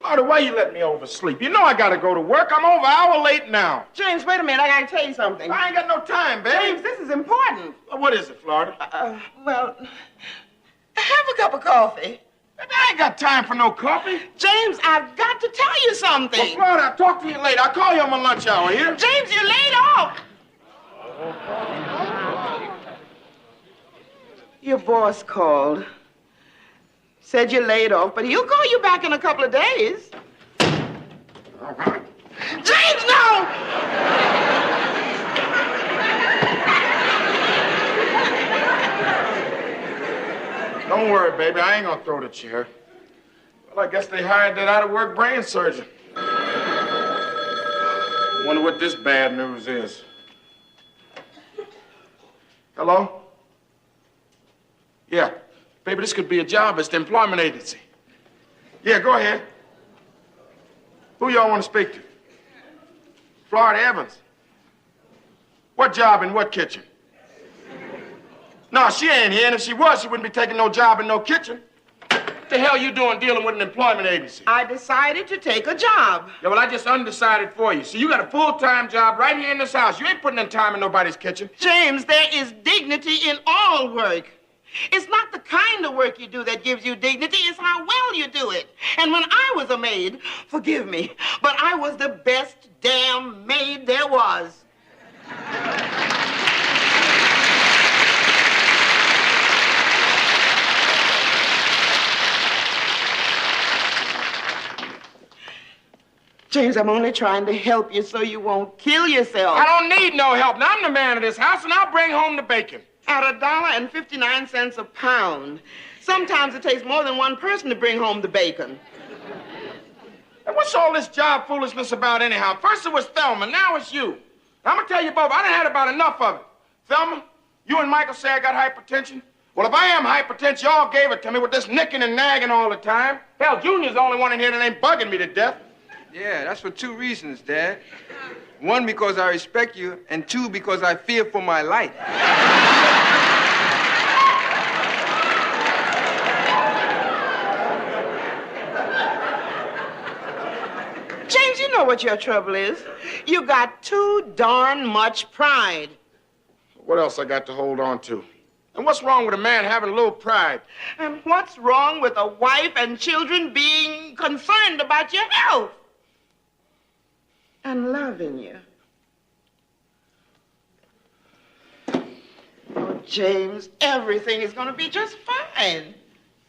Florida, why you let me oversleep? You know I gotta go to work. I'm over an hour late now. James, wait a minute. I gotta tell you something. I ain't got no time, baby. James, this is important. What is it, Florida? Well, have a cup of coffee. Baby, I ain't got time for no coffee. James, I've got to tell you something. Well, Florida, I'll talk to you later. I'll call you on my lunch hour, here. James, you're laid off. Your boss called. Said you're laid off, but he'll call you back in a couple of days. James, no! Don't worry, baby. I ain't gonna throw the chair. Well, I guess they hired that out-of-work brain surgeon. Wonder what this bad news is. Hello? Yeah. Baby, this could be a job. It's the employment agency. Yeah, go ahead. Who y'all want to speak to? Florida Evans. What job in what kitchen? No, she ain't here, and if she was, she wouldn't be taking no job in no kitchen. What the hell you doing dealing with an employment agency? I decided to take a job. Yeah, well, I just undecided for you. So you got a full-time job right here in this house. You ain't putting in time in nobody's kitchen. James, there is dignity in all work. It's not the kind of work you do that gives you dignity, it's how well you do it. And when I was a maid, forgive me, but I was the best damn maid there was. James, I'm only trying to help you so you won't kill yourself. I don't need no help. Now, I'm the man of this house, and I'll bring home the bacon. At $1.59 a pound. Sometimes it takes more than one person to bring home the bacon. And what's all this job foolishness about anyhow? First it was Thelma, now it's you. I'm gonna tell you both, I done had about enough of it. Thelma, you and Michael say I got hypertension. Well, if I am hypertension, y'all gave it to me with this nicking and nagging all the time. Hell, Junior's the only one in here that ain't bugging me to death. Yeah, that's for two reasons, Dad. One, because I respect you, and two, because I fear for my life. James, you know what your trouble is. You got too darn much pride. What else I got to hold on to? And what's wrong with a man having a little pride? And what's wrong with a wife and children being concerned about your health? And loving you. Oh, James, everything is going to be just fine.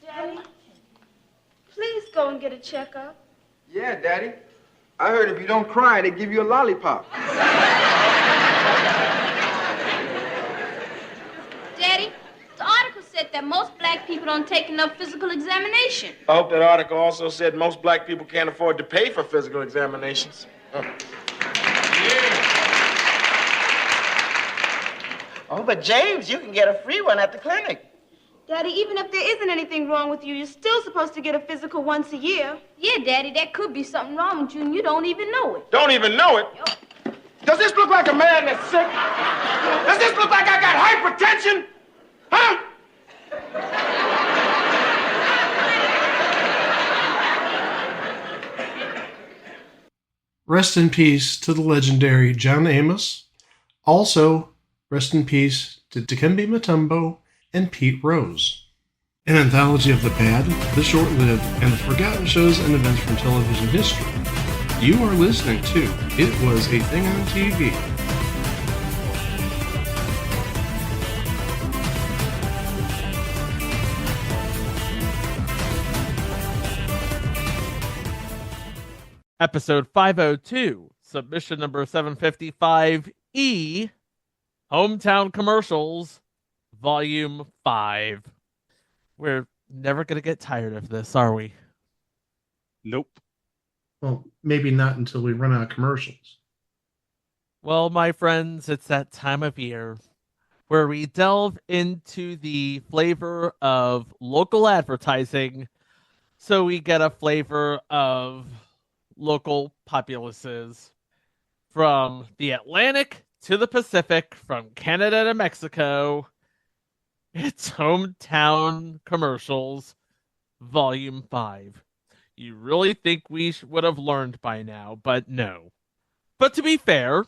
Daddy, please go and get a checkup. Yeah, Daddy. I heard if you don't cry, they give you a lollipop. Daddy, the article said that most black people don't take enough physical examination. I hope that article also said most black people can't afford to pay for physical examinations. Oh, but James, you can get a free one at the clinic. Daddy, even if there isn't anything wrong with you, you're still supposed to get a physical once a year. Yeah, Daddy, there could be something wrong with you and you don't even know it. Don't even know it? Yep. Does this look like a man that's sick? Does this look like I got hypertension? Huh? Rest in peace to the legendary John Amos. Also, rest in peace to Dikembe Mutombo and Pete Rose. An anthology of the bad, the short-lived, and the forgotten shows and events from television history. You are listening to It Was a Thing on TV. Episode 502, submission number 755E, Hometown Commercials, Volume 5. We're never going to get tired of this, are we? Nope. Well, maybe not until we run out of commercials. Well, my friends, it's that time of year where we delve into the flavor of local advertising so we get a flavor of local populaces from the Atlantic to the Pacific, from Canada to Mexico. It's Hometown Commercials, Volume 5. You really think we would have learned by now, but no. But to be fair,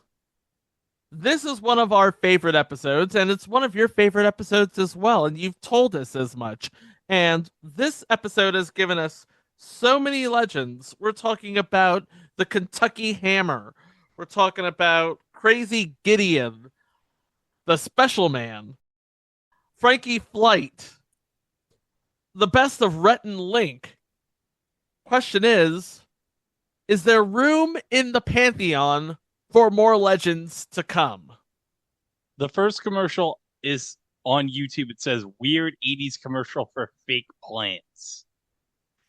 this is one of our favorite episodes, and it's one of your favorite episodes as well, and you've told us as much. And this episode has given us so many legends. We're talking about the Kentucky Hammer. We're talking about Crazy Gideon, the Special Man, Frankie Flight, the best of Rhett and Link. Question is there room in the Pantheon for more legends to come? The first commercial is on YouTube. It says weird 80s commercial for fake plants.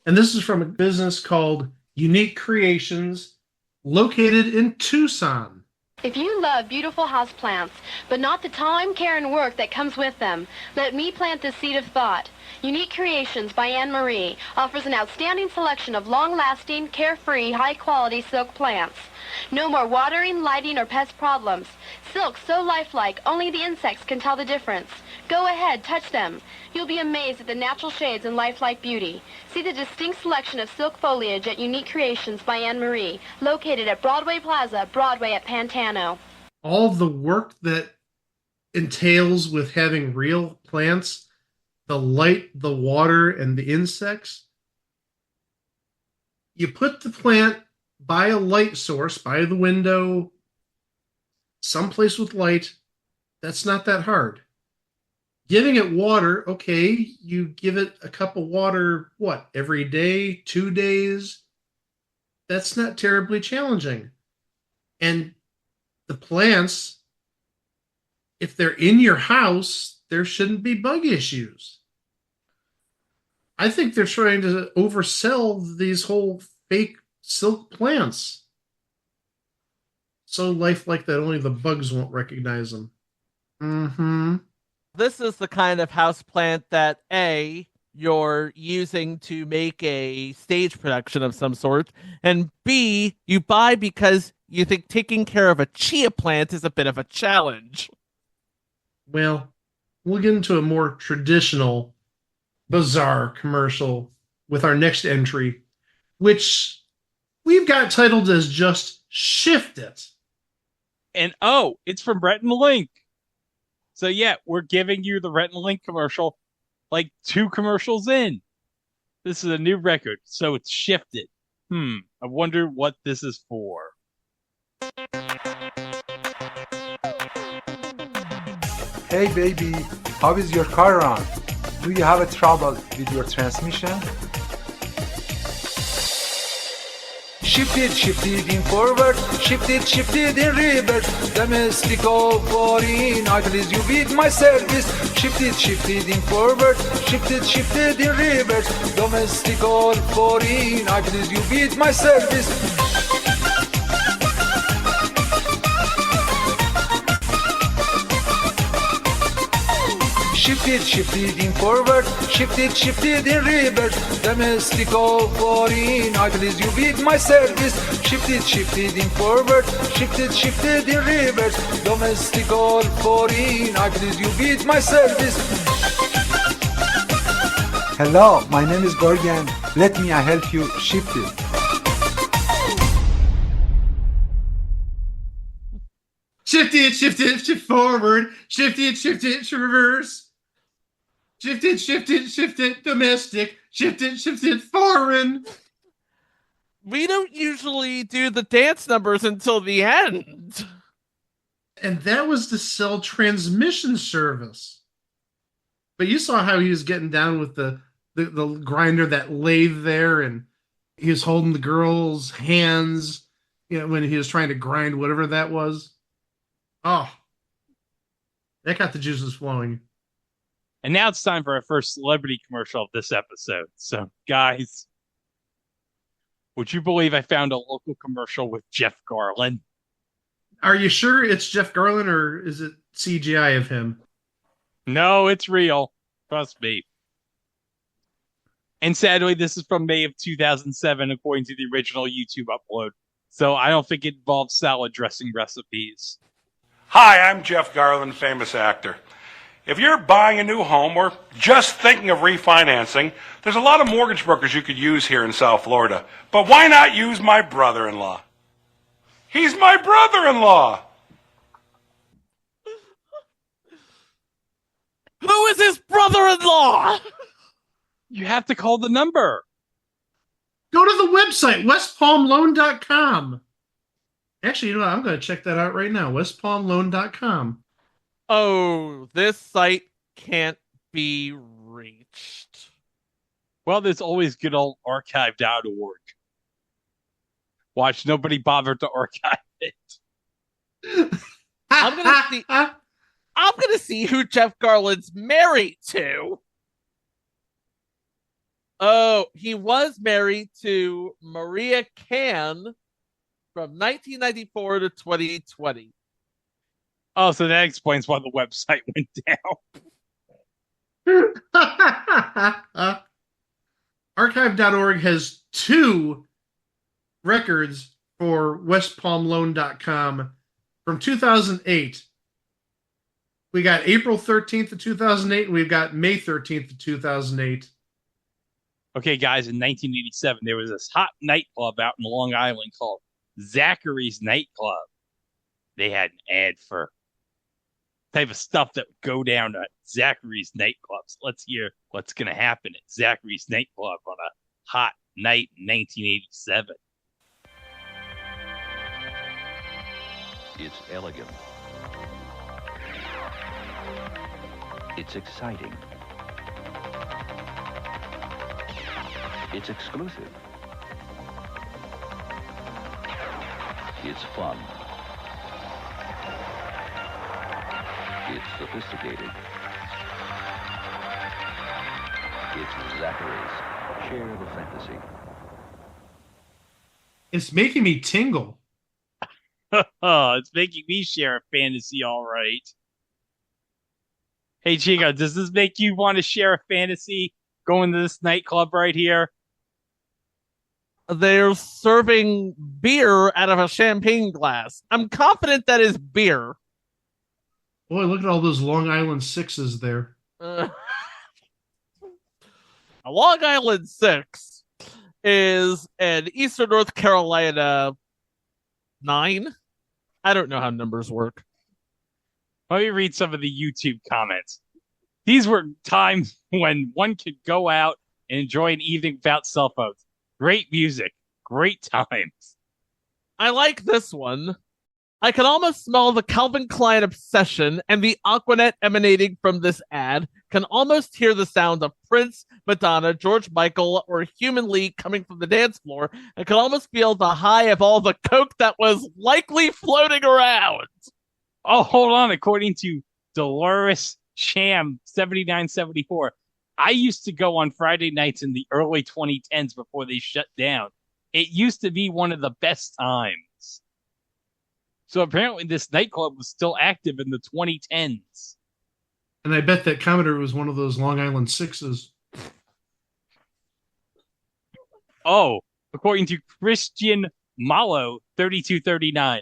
And this is from a business called Unique Creations, located in Tucson. If you love beautiful houseplants, but not the time, care, and work that comes with them, let me plant the seed of thought. Unique Creations by Anne-Marie offers an outstanding selection of long-lasting, carefree, high-quality silk plants. No more watering, lighting, or pest problems. Silk so lifelike, only the insects can tell the difference. Go ahead, touch them. You'll be amazed at the natural shades and lifelike beauty. See the distinct selection of silk foliage at Unique Creations by Anne-Marie, located at Broadway Plaza, Broadway at Pantano. All of the work that entails with having real plants, the light, the water, and the insects. You put the plant by a light source, by the window, someplace with light. That's not that hard. Giving it water, okay, you give it a cup of water, what, every day, 2 days? That's not terribly challenging. And the plants, if they're in your house, there shouldn't be bug issues. I think they're trying to oversell these whole fake silk plants. So lifelike that only the bugs won't recognize them. Mm-hmm. This is the kind of houseplant that A, you're using to make a stage production of some sort, and B, you buy because you think taking care of a chia plant is a bit of a challenge. Well, we'll get into a more traditional, bizarre commercial with our next entry, which we've got titled as just Shift It. And oh, it's from Rhett and Link. So yeah, we're giving you the Rhett and Link commercial like 2 commercials in. This is a new record, so it's shifted. I wonder what this is for. Hey baby, how is your car run? Do you have a trouble with your transmission? Shift it in forward, shift it in reverse. Domestic or foreign, I please you with my service. Shift it in forward, shift it in reverse. Domestic or foreign, I please you with my service. Shift it in forward, shift it in reverse. Domestic or foreign, I please you with my service. Shift it in forward, shift it in reverse. Domestic or foreign, I please you with my service. Hello, my name is Gorgon. Let me help you shift it. Shift forward, shift it, reverse. Shift it, domestic. Shift it, foreign. We don't usually do the dance numbers until the end. And that was to sell transmission service. But you saw how he was getting down with the grinder, that lathe there, and he was holding the girl's hands, when he was trying to grind whatever that was. Oh, that got the juices flowing. And now it's time for our first celebrity commercial of this episode. So, guys, would you believe I found a local commercial with Jeff Garlin? Are you sure it's Jeff Garlin, or is it CGI of him? No, it's real. Trust me. And sadly, this is from May of 2007, according to the original YouTube upload. So I don't think it involves salad dressing recipes. Hi, I'm Jeff Garlin, famous actor. If you're buying a new home or just thinking of refinancing, there's a lot of mortgage brokers you could use here in South Florida. But why not use my brother-in-law? He's my brother-in-law. Who is his brother-in-law? You have to call the number. Go to the website, westpalmloan.com. Actually, you know what? I'm going to check that out right now, westpalmloan.com. Oh, this site can't be reached. Well, there's always good old archive.org. Watch, nobody bothered to archive it. I'm gonna see who Jeff Garland's married to. Oh, he was married to Maria Can from 1994 to 2020. Oh, so that explains why the website went down. Archive.org has 2 records for westpalmloan.com from 2008. We got April 13th of 2008, and we've got May 13th of 2008. Okay, guys, in 1987, there was this hot nightclub out in Long Island called Zachary's Nightclub. They had an ad for type of stuff that would go down at Zachary's nightclubs. Let's hear what's going to happen at Zachary's nightclub on a hot night in 1987. It's elegant. It's exciting. It's exclusive. It's fun. It's sophisticated. It's Zachary's. Share the fantasy. It's making me tingle. Oh, it's making me share a fantasy, all right. Hey, Chico, does this make you want to share a fantasy going to this nightclub right here? They're serving beer out of a champagne glass. I'm confident that is beer. Boy, look at all those Long Island 6s there. A Long Island 6 is an Eastern North Carolina 9. I don't know how numbers work. Let me read some of the YouTube comments. These were times when one could go out and enjoy an evening without cell phones. Great music. Great times. I like this one. I can almost smell the Calvin Klein obsession and the Aquanet emanating from this ad. Can almost hear the sound of Prince, Madonna, George Michael, or Human League coming from the dance floor. I can almost feel the high of all the coke that was likely floating around. Oh, hold on. According to Dolores Cham 7974, I used to go on Friday nights in the early 2010s before they shut down. It used to be one of the best times. So apparently this nightclub was still active in the 2010s. And I bet that Commodore was one of those Long Island 6s. Oh, according to Christian Malo 3239,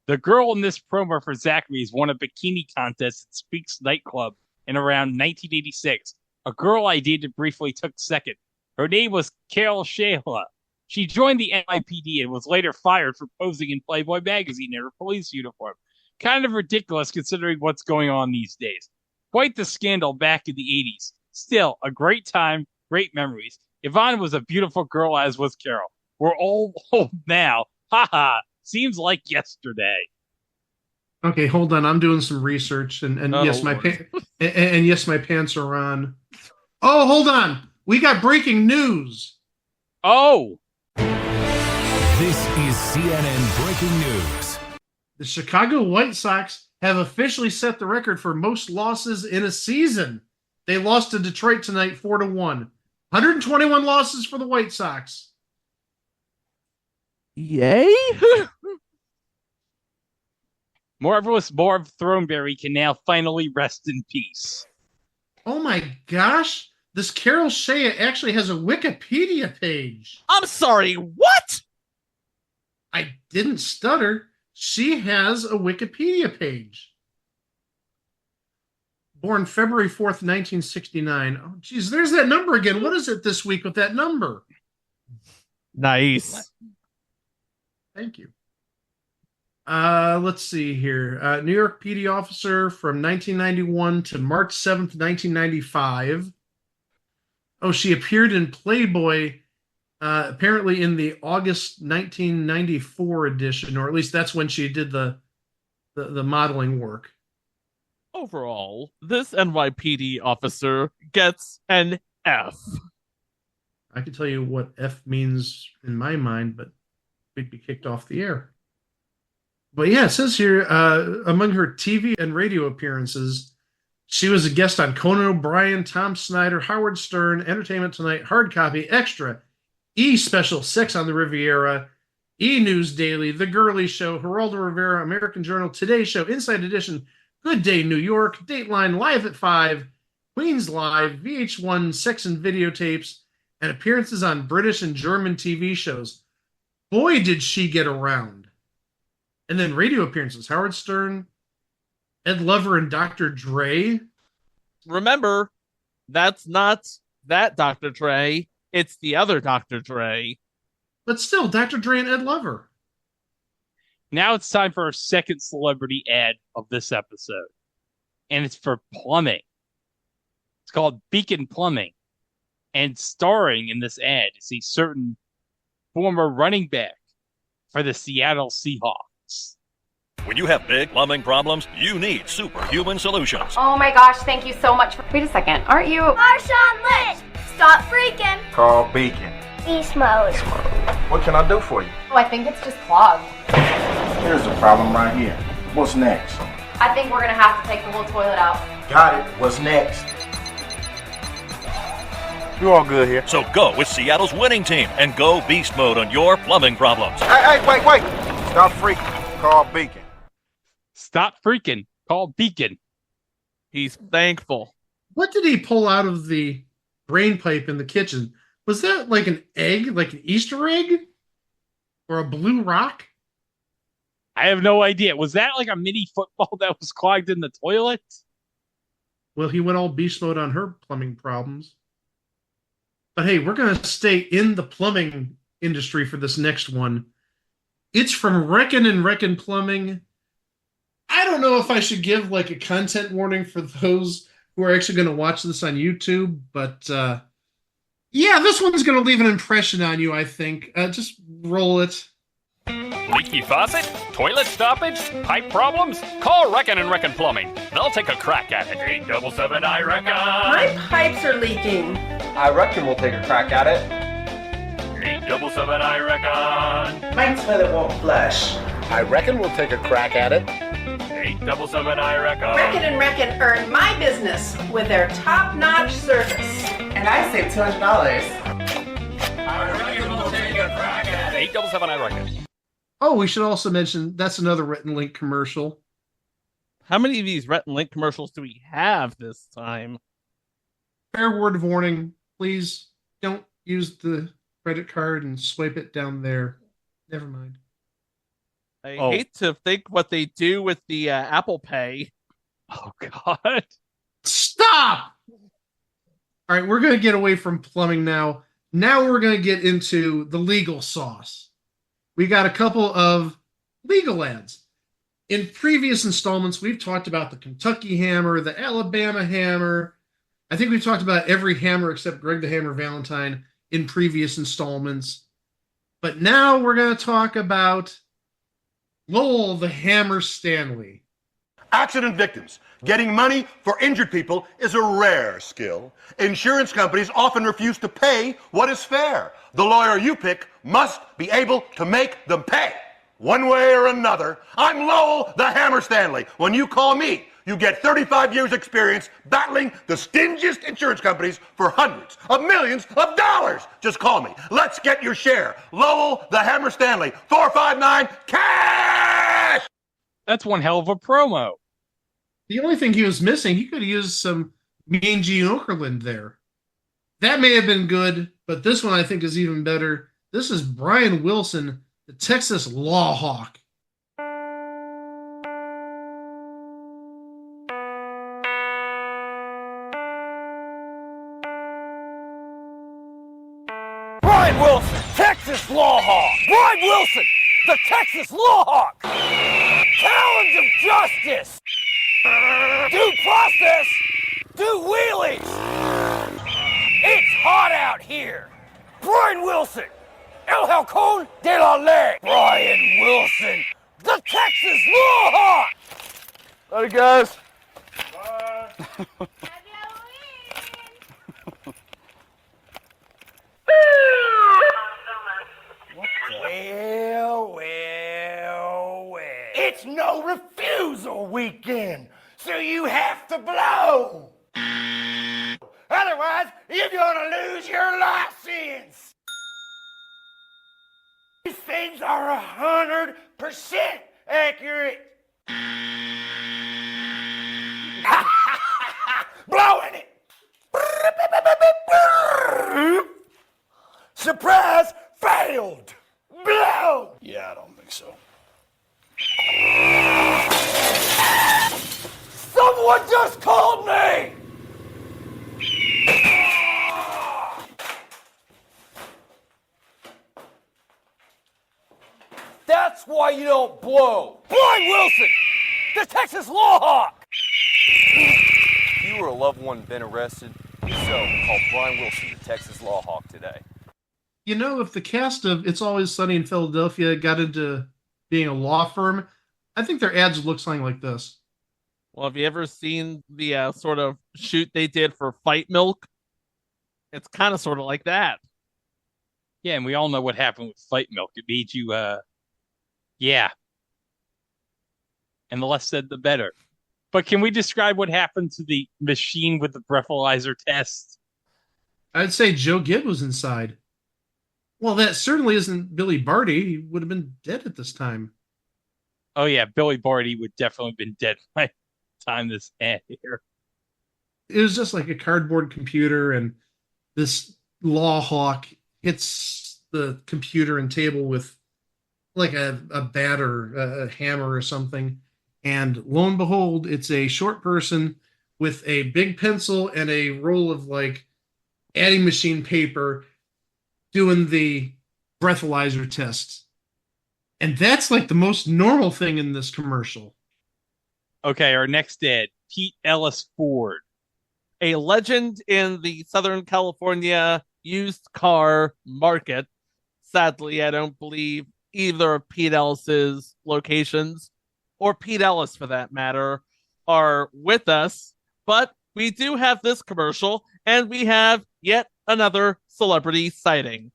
the girl in this promo for Zachary's won a bikini contest at Speaks nightclub in around 1986. A girl I dated briefly took second. Her name was Carol Shayla. She joined the NYPD and was later fired for posing in Playboy magazine in her police uniform. Kind of ridiculous considering what's going on these days. Quite the scandal back in the 80s. Still, a great time, great memories. Yvonne was a beautiful girl, as was Carol. We're all old now. Haha. Seems like yesterday. Okay, hold on. I'm doing some research, and yes, and yes, my pants are on. Oh, hold on. We got breaking news. Oh. This is CNN breaking news. The Chicago White Sox have officially set the record for most losses in a season. They lost to Detroit tonight 4-1. 121 losses for the White Sox. Yay? Marvelous Marv Throneberry can now finally rest in peace. Oh my gosh. This Carol Shea actually has a Wikipedia page. I'm sorry, what? I didn't stutter. She has a Wikipedia page. Born February 4th, 1969. Oh, geez, there's that number again. What is it this week with that number? Nice. Thank you. Let's see here. New York PD officer from 1991 to March 7th, 1995. Oh, she appeared in Playboy, apparently in the August 1994 edition, or at least that's when she did the modeling work. Overall, this NYPD officer gets an F. I can tell you what F means in my mind, but we'd be kicked off the air. But yeah, it says here, among her TV and radio appearances, she was a guest on Conan O'Brien, Tom Snyder, Howard Stern, Entertainment Tonight, Hard Copy, Extra, E! Special, Sex on the Riviera, E! News Daily, The Girly Show, Geraldo Rivera, American Journal, Today Show, Inside Edition, Good Day New York, Dateline, Live at 5, Queens Live, VH1, Sex and Videotapes, and appearances on British and German TV shows. Boy, did she get around. And then radio appearances, Howard Stern, Ed Lover, and Dr. Dre. Remember, that's not that Dr. Dre. It's the other Dr. Dre. But still, Dr. Dre and Ed Lover. Now it's time for our second celebrity ad of this episode. And it's for plumbing. It's called Beacon Plumbing. And starring in this ad is a certain former running back for the Seattle Seahawks. When you have big plumbing problems, you need superhuman solutions. Oh my gosh, thank you so much. Wait a second, aren't you? Marshawn Lynch! Stop freaking! Call Beacon. Beast mode. What can I do for you? Oh, I think it's just clogged. Here's the problem right here. What's next? I think we're gonna have to take the whole toilet out. Got it. What's next? You all good here. So go with Seattle's winning team and go beast mode on your plumbing problems. Hey, wait. Stop freaking. Call Beacon. Stop freaking. Call Beacon. He's thankful. What did he pull out of the drain pipe in the kitchen? Was that like an egg, like an Easter egg? Or a blue rock? I have no idea. Was that like a mini football that was clogged in the toilet? Well, he went all beast mode on her plumbing problems. But hey, we're going to stay in the plumbing industry for this next one. It's from Reckin and Reckin Plumbing. I don't know if I should give like a content warning for those who are actually going to watch this on YouTube, but yeah, this one's going to leave an impression on you, I think. Just roll it. Leaky faucet? Toilet stoppage? Pipe problems? Call Reckin and Reckin Plumbing. They'll take a crack at it. 877 I reckon. My pipes are leaking. I reckon we'll take a crack at it. 877 I reckon. My toilet won't flush. I reckon we'll take a crack at it. 877 I reckon. Reckin and Reckin earn my business with their top-notch service. And I save $200. I reckon we'll take a crack at it. 877 I reckon. Oh, we should also mention that's another Rhett and Link commercial. How many of these Rhett and Link commercials do we have this time? Fair word of warning, please don't use the credit card and swipe it down there. Never mind. I hate to think what they do with the Apple Pay. Oh, God. Stop! All right, we're going to get away from plumbing now. Now we're going to get into the legal sauce. We got a couple of legal ads. In previous installments, we've talked about the Kentucky Hammer, the Alabama Hammer. I think we've talked about every hammer except Greg the Hammer Valentine in previous installments. But now we're going to talk about Lowell the Hammer Stanley. Accident victims. Getting money for injured people is a rare skill. Insurance companies often refuse to pay what is fair. The lawyer you pick must be able to make them pay. One way or another, I'm Lowell the Hammer Stanley. When you call me, you get 35 years experience battling the stingiest insurance companies for hundreds of millions of dollars. Just call me. Let's get your share. Lowell the Hammer Stanley, 459 cash! That's one hell of a promo. The only thing he was missing, he could have used some Mean Gene Okerlund there. That may have been good, but this one I think is even better. This is Brian Wilson, the Texas Law Hawk. Texas Lawhawk. Brian Wilson, the Texas Lawhawk. Talons of justice. Due process. Do wheelies. It's hot out here. Brian Wilson. El Halcon de la Ley. Brian Wilson, the Texas Lawhawk. Later, guys. Bye. Well. It's no refusal weekend, so you have to blow. Otherwise, you're gonna lose your license. These things are 100% accurate. Blowing it. Surprise, failed. Blow. Yeah, I don't think so. Someone just called me. That's why you don't blow. Brian Wilson, the Texas Lawhawk. If you or a loved one been arrested, if so, call Brian Wilson, the Texas Lawhawk today. You know, if the cast of It's Always Sunny in Philadelphia got into being a law firm, I think their ads would look something like this. Well, have you ever seen the sort of shoot they did for Fight Milk? It's kind of sort of like that. Yeah, and we all know what happened with Fight Milk. It made you, yeah. And the less said, the better. But can we describe what happened to the machine with the breathalyzer test? I'd say Joe Gibb was inside. Well, that certainly isn't Billy Barty. He would have been dead at this time. Oh, yeah, Billy Barty would definitely have been dead by the time this aired. It was just like a cardboard computer, and this law hawk hits the computer and table with like a bat or a hammer or something. And lo and behold, it's a short person with a big pencil and a roll of like adding machine paper doing the breathalyzer test. And that's like the most normal thing in this commercial. Okay, our next ad, Pete Ellis Ford. A legend in the Southern California used car market. Sadly, I don't believe either of Pete Ellis's locations, or Pete Ellis for that matter, are with us. But we do have this commercial, and we have yet another celebrity sighting.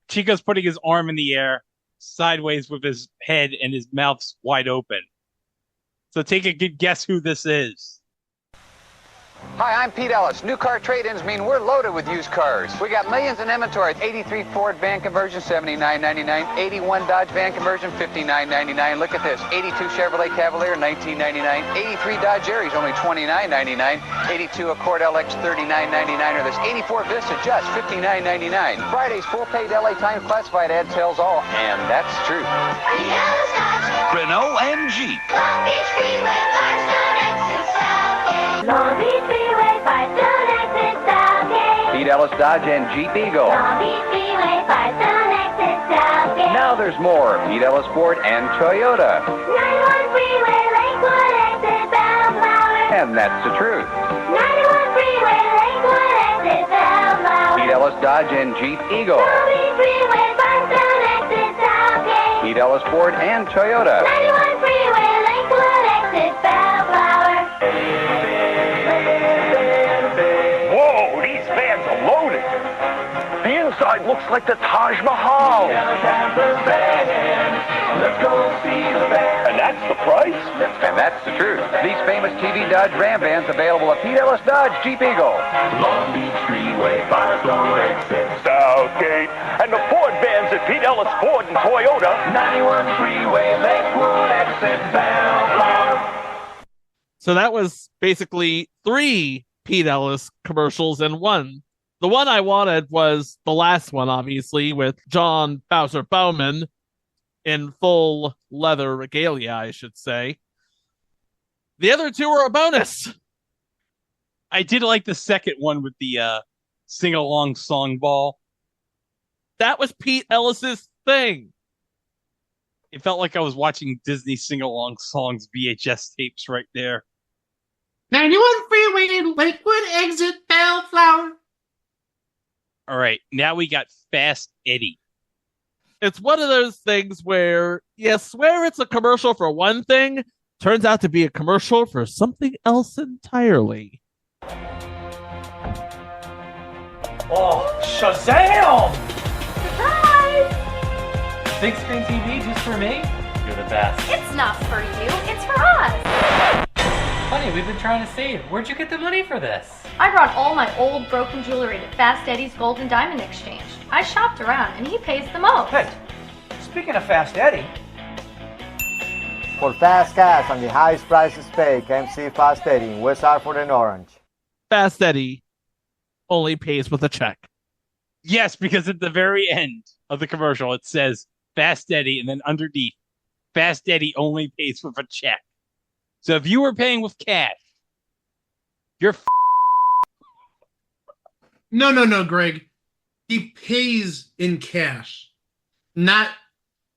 Chico's putting his arm in the air, sideways with his head and his mouth's wide open. So take a good guess who this is. Hi, I'm Pete Ellis. New car trade-ins mean we're loaded with used cars. We got millions in inventory. 83 Ford van conversion, $79.99. 81 Dodge van conversion, $59.99. Look at this. 82 Chevrolet Cavalier, $19.99. 83 Dodge Aries, only $29.99. 82 Accord LX, $39.99. Or this 84 Vista, just $59.99. Friday's full paid LA Times classified ad tells all, and that's true. Renault and Jeep. Long Beach Freeway, Firestone exit Southgate. Long Beach Freeway, Firestone exit Southgate. Pete Ellis Dodge and Jeep Eagle. Long Beach Freeway, Firestone exit Southgate. Now there's more. Pete Ellis Ford and Toyota. 91 Freeway, Lakewood exit Bellflower. And that's the truth. 91 Freeway, Lakewood exit Bellflower. Pete Ellis Dodge and Jeep Eagle. Long Beach Freeway, Firestone exit Southgate. Pete Ellis Ford and Toyota. 91 Freeway, Lakewood exit Bellflower. Whoa, these vans are loaded. The inside looks like the Taj Mahal. Let's go see the band. And that's the price? And that's the truth. These famous TV Dodge Ram vans available at Pete Ellis Dodge Jeep Eagle. Long Beach Freeway, Firestone exit Southgate. And the Ford vans at Pete Ellis Ford and Toyota. 91 Freeway, Lakewood exit Bellflower. So that was basically 3 Pete Ellis commercials in one. The one I wanted was the last one, obviously, with John Bowser Bowman in full leather regalia, I should say. The other 2 are a bonus. I did like the second one with the sing-along song ball. That was Pete Ellis's thing. It felt like I was watching Disney sing-along songs VHS tapes right there. 91 freeway in Lakewood, exit Bellflower. All right, now we got Fast Eddie. It's one of those things where you swear it's a commercial for one thing, turns out to be a commercial for something else entirely. Oh, Shazam! Surprise! Big screen TV just for me? You're the best. It's not for you, it's for us. Honey, we've been trying to save. Where'd you get the money for this? I brought all my old broken jewelry to Fast Eddie's Gold and Diamond Exchange. I shopped around and he pays the most. Hey, speaking of Fast Eddie. For fast cash and the highest prices paid, MC Fast Eddie in West Hartford and Orange. Fast Eddie only pays with a check. Yes, because at the very end of the commercial, it says Fast Eddie, and then underneath, Fast Eddie only pays with a check. So if you were paying with cash, you're No, Greg. He pays in cash. Not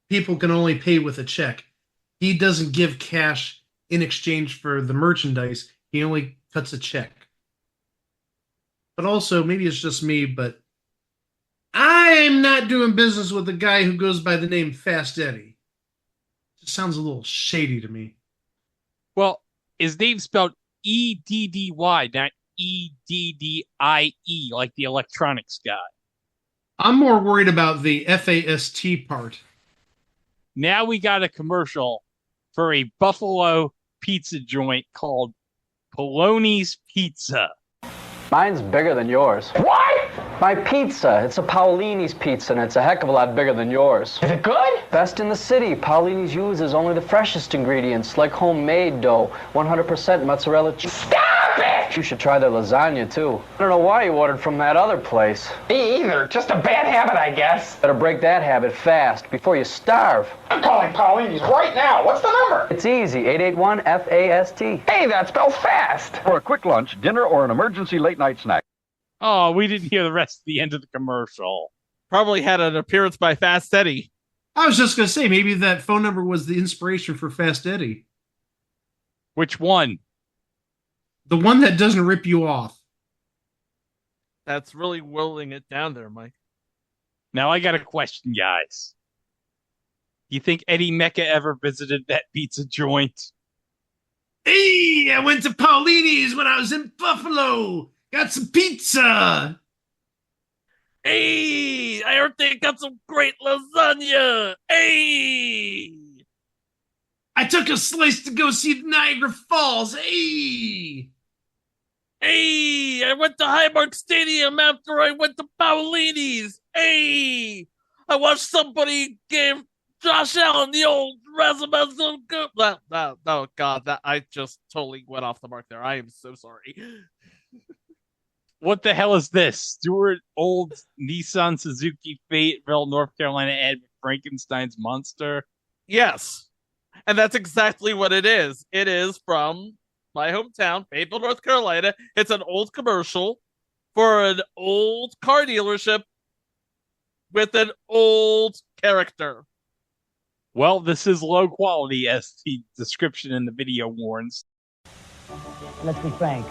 people can only pay with a check. He doesn't give cash in exchange for the merchandise. He only cuts a check. But also, maybe it's just me, but I'm not doing business with a guy who goes by the name Fast Eddie. Just sounds a little shady to me. Well, his name's spelled E-D-D-Y, not E-D-D-I-E, like the electronics guy. I'm more worried about the F-A-S-T part. Now we got a commercial for a Buffalo pizza joint called Poloni's Pizza. Mine's bigger than yours. What? My pizza. It's a Paolini's pizza, and it's a heck of a lot bigger than yours. Is it good? Best in the city. Paolini's uses only the freshest ingredients, like homemade dough, 100% mozzarella cheese. Stop it! You should try their lasagna, too. I don't know why you ordered from that other place. Me either. Just a bad habit, I guess. Better break that habit fast, before you starve. I'm calling Paulini's right now. What's the number? It's easy. 881-FAST. Hey, that spells fast. For a quick lunch, dinner, or an emergency late-night snack. Oh, we didn't hear the rest of the end of the commercial. Probably had an appearance by Fast Eddie. I was just going to say, maybe that phone number was the inspiration for Fast Eddie. Which one? The one that doesn't rip you off. That's really whittling it down there, Mike. Now I got a question, guys. You think Eddie Mecca ever visited that pizza joint? Hey, I went to Paulini's when I was in Buffalo. Got some pizza. Hey, I heard they got some great lasagna. Hey. I took a slice to go see Niagara Falls. Hey. Hey, I went to Highmark Stadium after I went to Paolini's. Hey, I watched somebody give Josh Allen the old resume so good. Oh, God, that I just totally went off the mark there. I am so sorry. What the hell is this? Stuart old Nissan Suzuki Fayetteville, North Carolina ad with Frankenstein's monster? Yes. And that's exactly what it is. It is from my hometown, Fayetteville, North Carolina. It's an old commercial for an old car dealership with an old character. Well, this is low quality, as the description in the video warns. Let's be frank.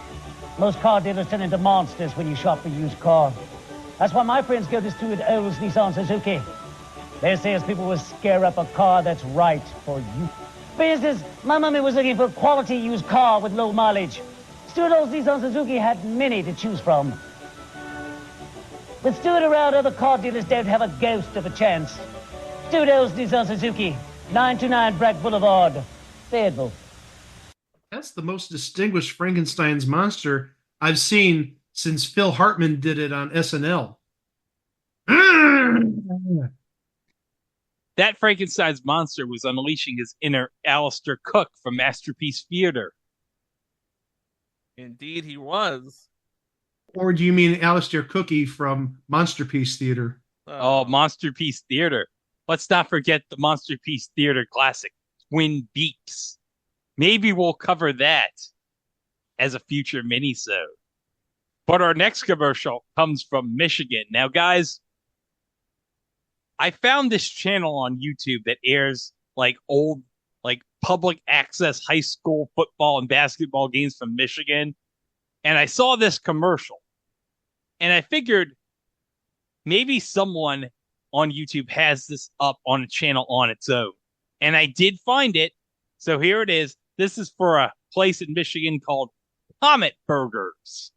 Most car dealers turn into monsters when you shop for used car. That's why my friends go to Stuart O's Nissan Suzuki. Their salespeople will scare up a car that's right for you. For instance, my mummy was looking for a quality used car with low mileage. Stuart O's Nissan Suzuki had many to choose from. With Stuart around, other car dealers don't have a ghost of a chance. Stuart O's Nissan Suzuki, 929 Bragg Boulevard, Fayetteville. That's the most distinguished Frankenstein's monster I've seen since Phil Hartman did it on SNL. That Frankenstein's monster was unleashing his inner Alistair Cook from Masterpiece Theater. Indeed, he was. Or do you mean Alistair Cookie from Monsterpiece Theater? Oh, Monsterpiece Theater. Let's not forget the Monsterpiece Theater classic, Twin Peaks. Maybe we'll cover that as a future minisode. But our next commercial comes from Michigan. Now, guys, I found this channel on YouTube that airs like old, like public access high school football and basketball games from Michigan. And I saw this commercial and I figured maybe someone on YouTube has this up on a channel on its own. And I did find it. So here it is. This is for a place in Michigan called Comet Burgers.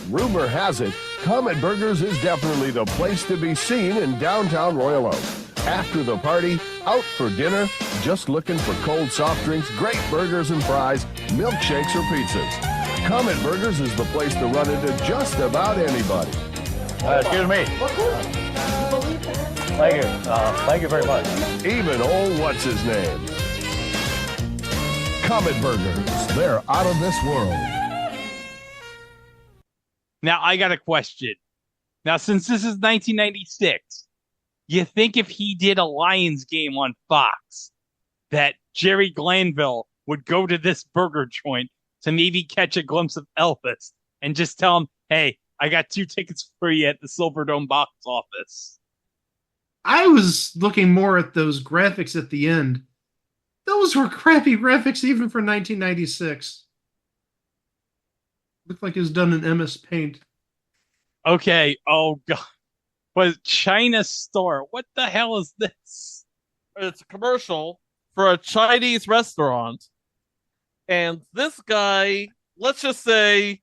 Rumor has it, Comet Burgers is definitely the place to be seen in downtown Royal Oak. After the party, out for dinner, just looking for cold soft drinks, great burgers and fries, milkshakes or pizzas. Comet Burgers is the place to run into just about anybody. Excuse me. Thank you. Thank you very much. Even old what's-his-name. Comet Burgers, they're out of this world. Now, I got a question. Now, since this is 1996, you think if he did a Lions game on Fox, that Jerry Glanville would go to this burger joint to maybe catch a glimpse of Elvis and just tell him, hey, I got 2 tickets for you at the Silverdome box office? I was looking more at those graphics at the end. Those were crappy graphics even for 1996. Looked like it was done in MS Paint. Okay, oh god. But China Star, what the hell is this? It's a commercial for a Chinese restaurant. And this guy, let's just say,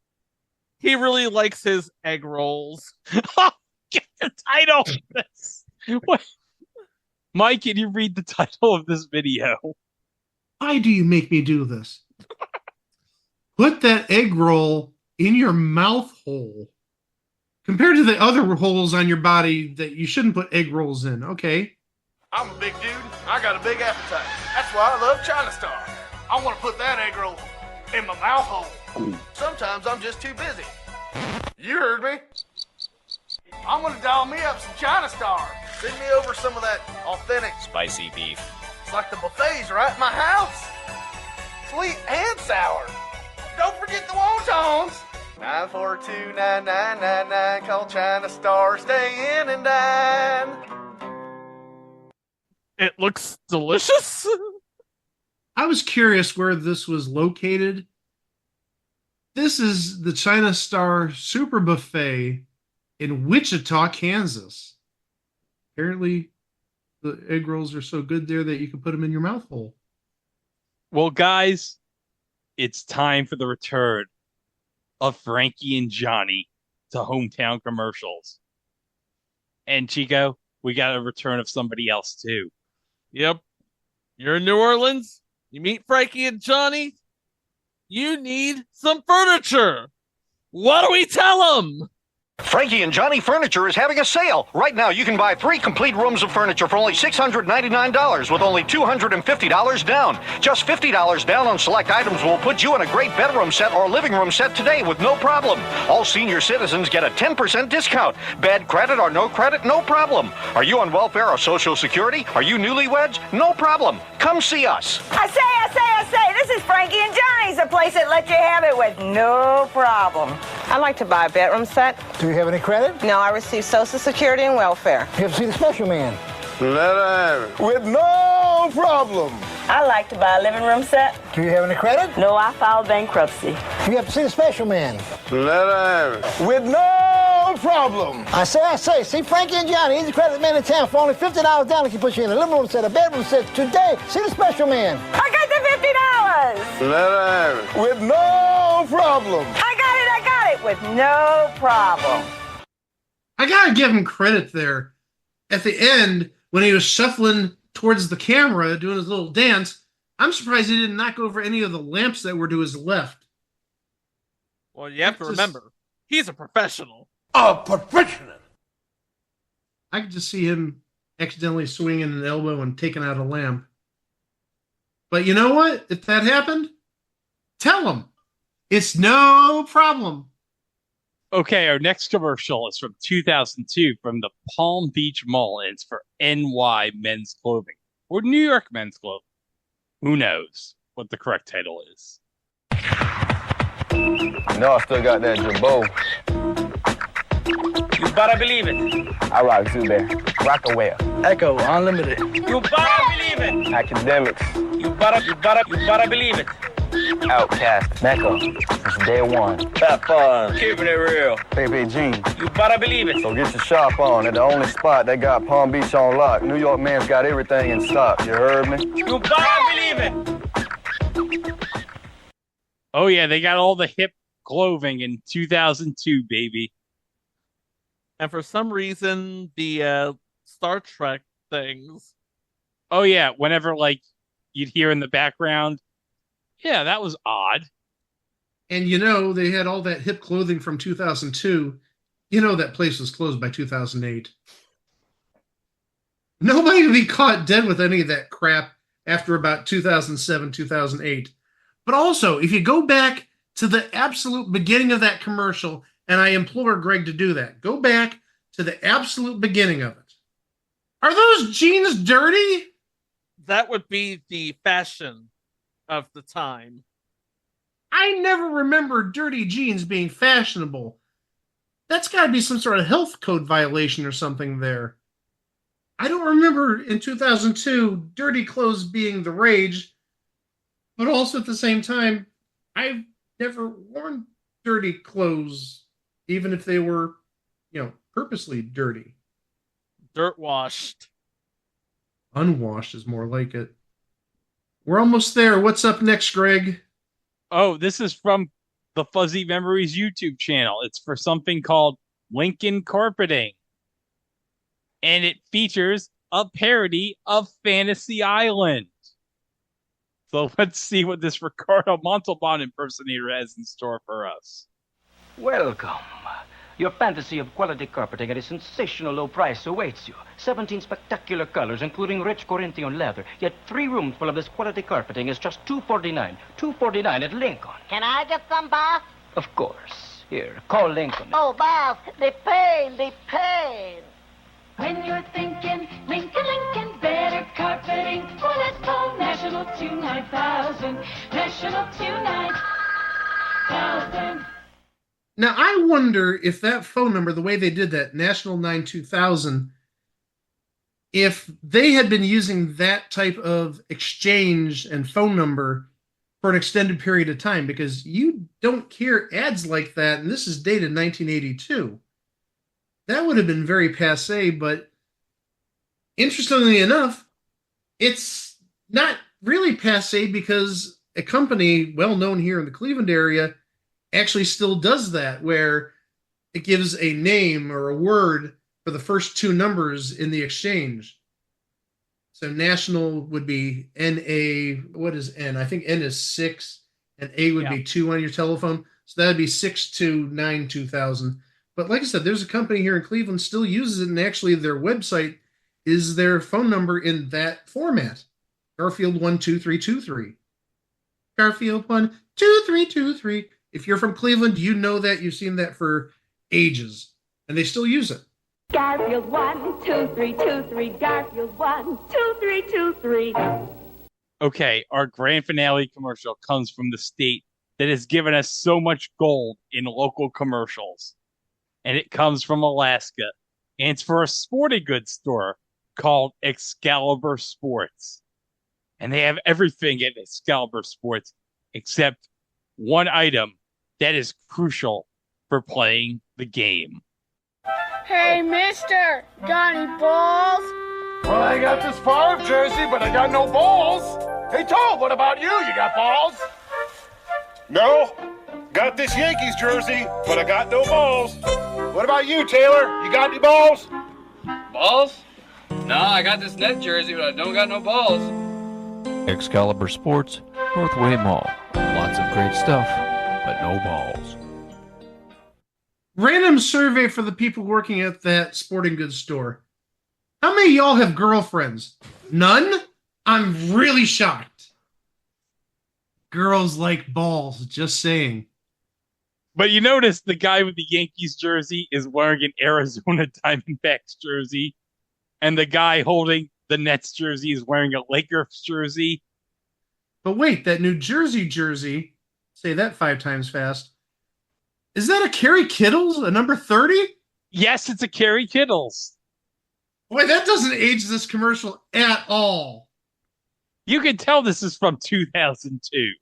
he really likes his egg rolls. Get the title of this. What? Mike, can you read the title of this video? Why do you make me do this? Put that egg roll in your mouth hole. Compared to the other holes on your body that you shouldn't put egg rolls in. Okay. I'm a big dude. I got a big appetite. That's why I love China Star. I want to put that egg roll in my mouth hole. Sometimes I'm just too busy. You heard me. I'm going to dial me up some China Star. Send me over some of that authentic Spicy beef. It's like the buffet's right in my house. Sweet and sour. Don't forget the wontons. 942-9999. Call China Star. Stay in and dine. It looks delicious. I was curious where this was located. This is the China Star Super Buffet in Wichita, Kansas. Apparently, the egg rolls are so good there that you can put them in your mouth hole. Well, guys, it's time for the return of Frankie and Johnny to hometown commercials. And Chico, we got a return of somebody else too. Yep. You're in New Orleans, you meet Frankie and Johnny, you need some furniture. What do we tell them? Frankie and Johnny Furniture is having a sale. Right now, you can buy 3 complete rooms of furniture for only $699 with only $250 down. Just $50 down on select items will put you in a great bedroom set or living room set today with no problem. All senior citizens get a 10% discount. Bad credit or no credit, no problem. Are you on welfare or Social Security? Are you newlyweds? No problem. Come see us. I say, this is Frankie and Johnny's, the place that lets you have it with no problem. I'd like to buy a bedroom set. Do you have any credit? No, I receive Social Security and welfare. You have to see the special man. Let her have it. With no problem. I'd like to buy a living room set. Do you have any credit? No, I filed bankruptcy. You have to see the special man. Let her have it. With no problem. I say, see Frankie and Johnny, he's the credit man in town for only $50 down. He can put you in a living room set, a bedroom set today. See the special man. I got the $50. Let her have it. With no problem. I got it with no problem. I gotta give him credit there. At the end, when he was shuffling towards the camera, doing his little dance, I'm surprised he didn't knock over any of the lamps that were to his left. Well, you have to remember, he's a professional. A professional. I could just see him accidentally swinging an elbow and taking out a lamp. But you know what? If that happened, tell him. It's no problem. Okay, our next commercial is from 2002 from the Palm Beach Mall, and it's for NY Men's Clothing or New York Men's Clothing. Who knows what the correct title is? No, I still got that jabot. You better believe it. I rock Zubair. Rockaware. Echo, Unlimited. You better believe it. Academics. You better believe it. Outcast. Mecca. Since day one. Fat Fun. Keeping it real. Baby Jeans. You better believe it. So get your shop on at the only spot that got Palm Beach on lock. New York man's got everything in stock. You heard me? You better believe it. Oh yeah, they got all the hip clothing in 2002, baby. And for some reason, the Star Trek things. Oh yeah, whenever like you'd hear in the background, yeah, that was odd. And you know, they had all that hip clothing from 2002. You know that place was closed by 2008. Nobody would be caught dead with any of that crap after about 2007, 2008. But also, if you go back to the absolute beginning of that commercial, and I implore Greg to do that, go back to the absolute beginning of it. Are those jeans dirty? That would be the fashion of the time. I never remember dirty jeans being fashionable. That's got to be some sort of health code violation or something there. I don't remember in 2002 dirty clothes being the rage, but also at the same time, I've never worn dirty clothes, even if they were, purposely dirty. Dirt washed. Unwashed is more like it. We're almost there. What's up next, Greg? Oh, this is from the Fuzzy Memories YouTube channel. It's for something called Lincoln Carpeting. And it features a parody of Fantasy Island. So let's see what this Ricardo Montalban impersonator has in store for us. Welcome. Your fantasy of quality carpeting at a sensational low price awaits you. 17 spectacular colors, including rich Corinthian leather. Yet 3 rooms full of this quality carpeting is just $249. $249 at Lincoln. Can I get some, boss? Of course. Here, call Lincoln. Oh, boss, the pain. When you're thinking Lincoln, better carpeting, well, let's call National 29000. National 29000. Now, I wonder if that phone number, the way they did that, National 92000, if they had been using that type of exchange and phone number for an extended period of time, because you don't hear ads like that, and this is dated 1982. That would have been very passé, but interestingly enough, it's not really passé because a company well known here in the Cleveland area actually still does that, where it gives a name or a word for the first 2 numbers in the exchange. So national would be NA. What is N? I think N is 6, and A would be 2 on your telephone. So that would be 629-2000. But like I said, there's a company here in Cleveland still uses it, and actually their website is their phone number in that format. Garfield 12323. Garfield 12323. If you're from Cleveland, you know that. You've seen that for ages, and they still use it. Garfield 12323. Garfield 12323. Okay, our grand finale commercial comes from the state that has given us so much gold in local commercials. And it comes from Alaska. And it's for a sporting goods store called Excalibur Sports. And they have everything at Excalibur Sports except one item that is crucial for playing the game. Hey, mister, got any balls? Well, I got this Favre jersey, but I got no balls. Hey, Toad, what about you? You got balls? No. Got this Yankees jersey, but I got no balls. What about you, Taylor? You got any balls? Balls? No, I got this net jersey, but I don't got no balls. Excalibur Sports, Northway Mall. Lots of great stuff, but no balls. Random survey for the people working at that sporting goods store. How many of y'all have girlfriends? None? I'm really shocked. Girls like balls, just saying. But you notice the guy with the Yankees jersey is wearing an Arizona Diamondbacks jersey, and the guy holding the Nets jersey is wearing a Lakers jersey. But wait, that New Jersey jersey, say that 5 times fast, is that a Kerry Kittles, a number 30? Yes, it's a Kerry Kittles. Boy, that doesn't age this commercial at all. You can tell this is from 2002.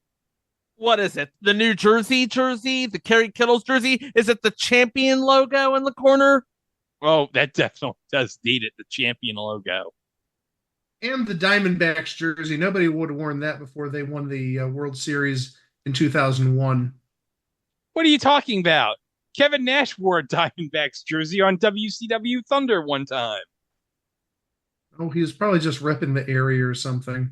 What is it? The New Jersey jersey? The Kerry Kittles jersey? Is it the champion logo in the corner? Oh, that definitely does need it, the champion logo. And the Diamondbacks jersey. Nobody would have worn that before they won the World Series in 2001. What are you talking about? Kevin Nash wore a Diamondbacks jersey on WCW Thunder one time. Oh, he was probably just repping the area or something.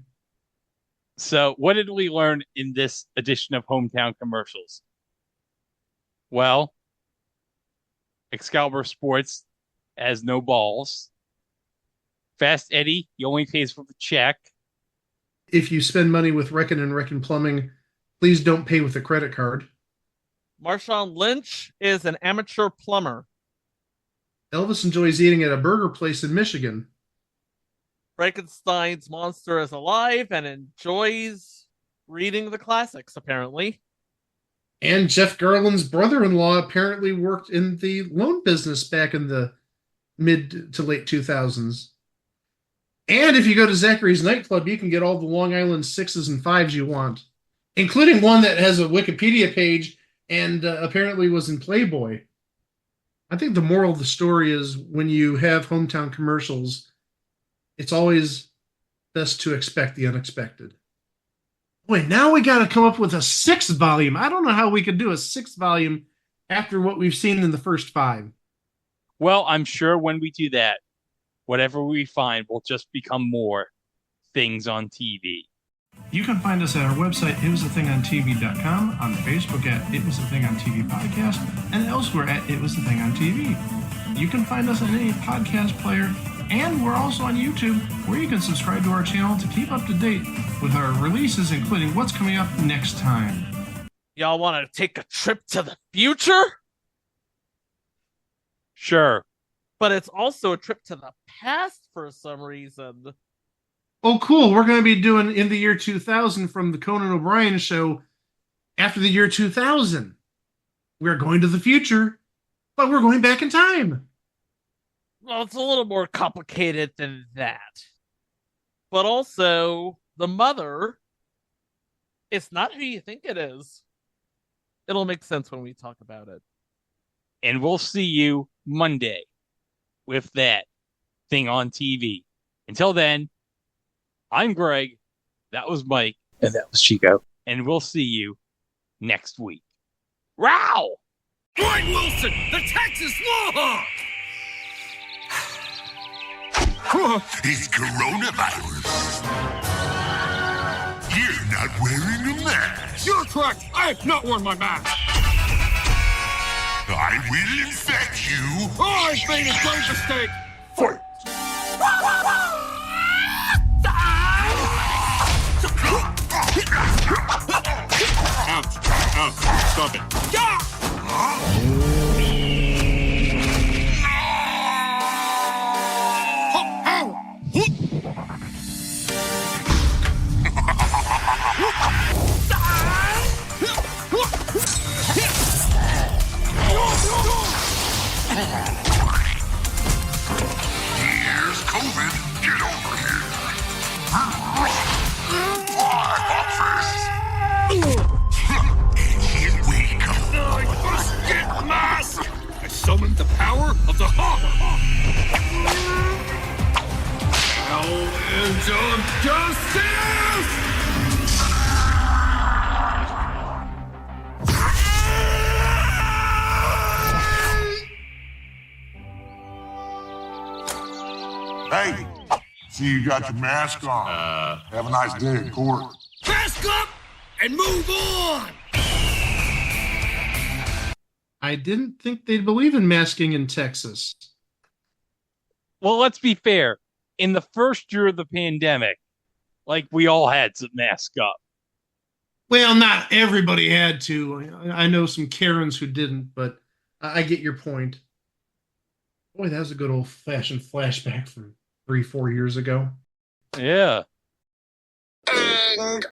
So, what did we learn in this edition of Hometown Commercials? Well, Excalibur Sports has no balls. Fast Eddie, he only pays for the check. If you spend money with Reckon Plumbing, please don't pay with a credit card. Marshawn Lynch is an amateur plumber. Elvis enjoys eating at a burger place in Michigan. Frankenstein's monster is alive and enjoys reading the classics, apparently. And Jeff Garland's brother-in-law apparently worked in the loan business back in the mid to late 2000s. And if you go to Zachary's nightclub, you can get all the Long Island 6s and 5s you want, including one that has a Wikipedia page and apparently was in Playboy. I think the moral of the story is when you have hometown commercials, it's always best to expect the unexpected. Boy, now we got to come up with a 6th volume. I don't know how we could do a 6th volume after what we've seen in the first 5. Well, I'm sure when we do that, whatever we find will just become more things on TV. You can find us at our website, itwasthathingontv.com, on Facebook at It Was a Thing on TV podcast, and elsewhere at It Was a Thing on TV. You can find us on any podcast player, and we're also on YouTube, where you can subscribe to our channel to keep up to date with our releases, including what's coming up next time. Y'all want to take a trip to the future? Sure. But it's also a trip to the past for some reason. Oh, cool. We're going to be doing In the Year 2000 from the Conan O'Brien show after the year 2000. We're going to the future, but we're going back in time. Well, it's a little more complicated than that. But also, the mother, it's not who you think it is. It'll make sense when we talk about it. And we'll see you Monday with that thing on TV. Until then, I'm Greg. That was Mike. And that was Chico. And we'll see you next week. Row! Dwight Wilson, the Texas Lawhawk! It's coronavirus. You're not wearing a mask. You're correct. I have not worn my mask. I will infect you. I've made a great mistake. Fight. Ouch. Ouch. Stop it. Yeah! Here's COVID. Get over here. Fly, Office. Here we go. I must get mask. I summoned the power of the Hawk. Now into justice! Hey, see you got your mask on. Have a nice day in court. Mask up and move on! I didn't think they'd believe in masking in Texas. Well, let's be fair. In the first year of the pandemic, like, we all had to mask up. Well, not everybody had to. I know some Karens who didn't, but I get your point. Boy, that was a good old-fashioned flashback from 3-4 years ago. Yeah. And